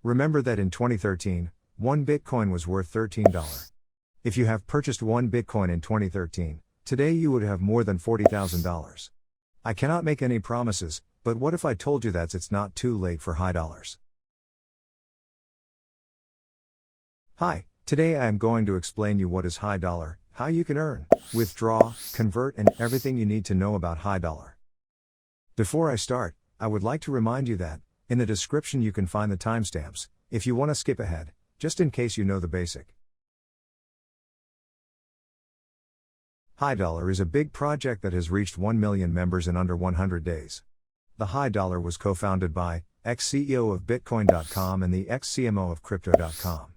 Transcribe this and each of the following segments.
Remember that in 2013, one Bitcoin was worth $13. If you have purchased one Bitcoin in 2013, today you would have more than $40,000. I cannot make any promises, but what if I told you that it's not too late for high dollars? Hi, today I am going to explain you what is high dollar, how you can earn, withdraw, convert, and everything you need to know about high dollar. Before I start, I would like to remind you that, in the description you can find the timestamps, if you want to skip ahead, just in case you know the basic. High Dollar is a big project that has reached 1 million members in under 100 days. The High Dollar was co-founded by ex-CEO of Bitcoin.com and the ex-CMO of Crypto.com.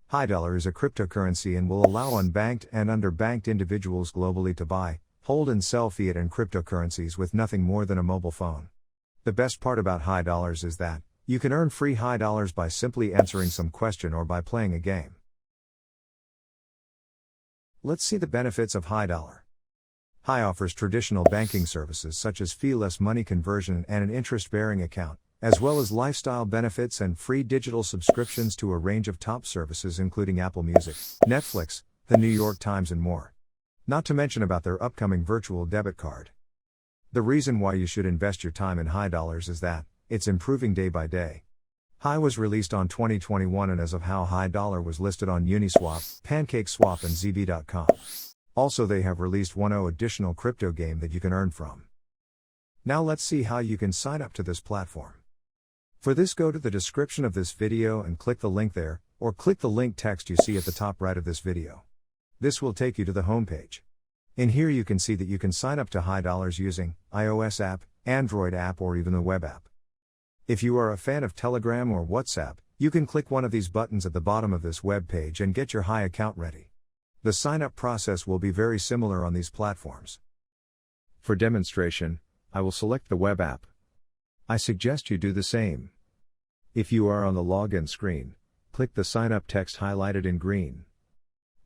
High Dollar is a cryptocurrency and will allow unbanked and underbanked individuals globally to buy, hold and sell fiat and cryptocurrencies with nothing more than a mobile phone. The best part about High Dollars is that you can earn free high dollars by simply answering some question or by playing a game. Let's see the benefits of High Dollar. High offers traditional banking services such as fee-less money conversion and an interest-bearing account, as well as lifestyle benefits and free digital subscriptions to a range of top services including Apple Music, Netflix, the New York Times and more. Not to mention about their upcoming virtual debit card. The reason why you should invest your time in High Dollars is that it's improving day by day. High was released on 2021 and as of how High Dollar was listed on Uniswap, PancakeSwap and ZB.com. Also they have released 1.0 additional crypto game that you can earn from. Now let's see how you can sign up to this platform. For this go to the description of this video and click the link there, or click the link text you see at the top right of this video. This will take you to the homepage. In here you can see that you can sign up to High Dollars using iOS app, Android app or even the web app. If you are a fan of Telegram or WhatsApp, you can click one of these buttons at the bottom of this web page and get your High account ready. The sign-up process will be very similar on these platforms. For demonstration, I will select the web app. I suggest you do the same. If you are on the login screen, click the sign-up text highlighted in green.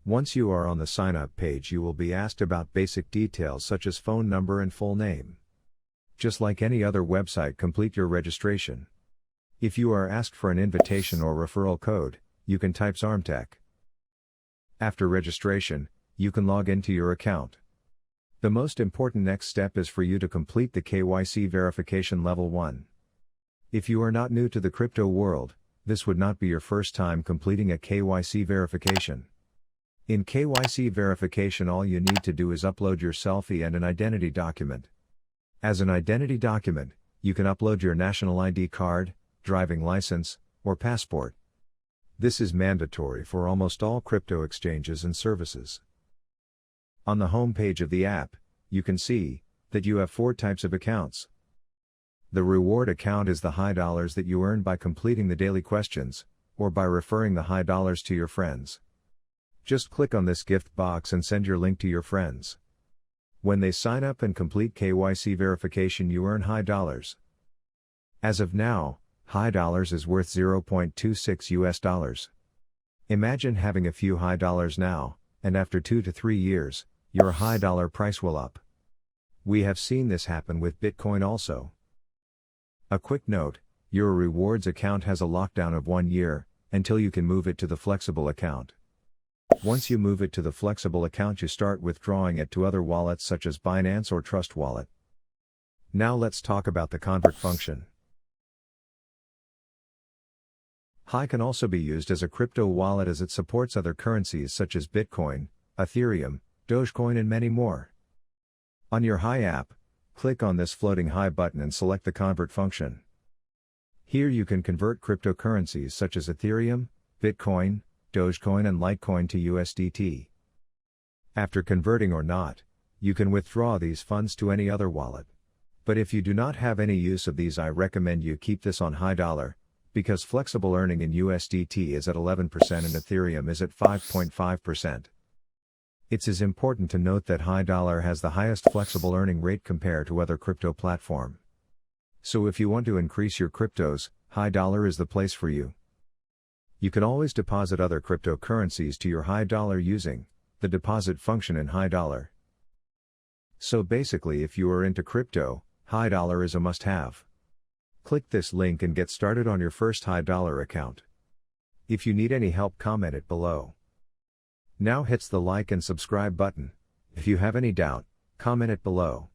Once you are on the sign-up page you will be asked about basic details such as phone number and full name. Just like any other website, complete your registration. If you are asked for an invitation or referral code, you can type SARMTech. After registration, you can log into your account. The most important next step is for you to complete the KYC Verification Level 1. If you are not new to the crypto world, this would not be your first time completing a KYC verification. In KYC verification all you need to do is upload your selfie and an identity document. As an identity document, you can upload your national ID card, driving license, or passport. This is mandatory for almost all crypto exchanges and services. On the home page of the app, you can see that you have 4 types of accounts. The reward account is the high dollars that you earn by completing the daily questions, or by referring the high dollars to your friends. Just click on this gift box and send your link to your friends. When they sign up and complete KYC verification you earn high dollars. As of now, high dollars is worth $0.26. Imagine having a few high dollars now, and after 2 to 3 years, your high dollar price will up. We have seen this happen with Bitcoin also. A quick note, your rewards account has a lockdown of 1 year, until you can move it to the flexible account. Once you move it to the flexible account you start withdrawing it to other wallets such as Binance or Trust Wallet. Now let's talk about the convert function. High can also be used as a crypto wallet as it supports other currencies such as Bitcoin, Ethereum, Dogecoin and many more. On your High app, click on this floating High button and select the convert function. Here you can convert cryptocurrencies such as Ethereum, Bitcoin, Dogecoin and Litecoin to USDT. After converting or not, you can withdraw these funds to any other wallet. But if you do not have any use of these I recommend you keep this on High Dollar, because flexible earning in USDT is at 11% and Ethereum is at 5.5%. It is important to note that High Dollar has the highest flexible earning rate compared to other crypto platform. So if you want to increase your cryptos, High Dollar is the place for you. You can always deposit other cryptocurrencies to your High Dollar using the deposit function in High Dollar. So basically if you are into crypto, High Dollar is a must-have. Click this link and get started on your first high dollar account. If you need any help, comment it below. Now hits the like and subscribe button. If you have any doubt, comment it below.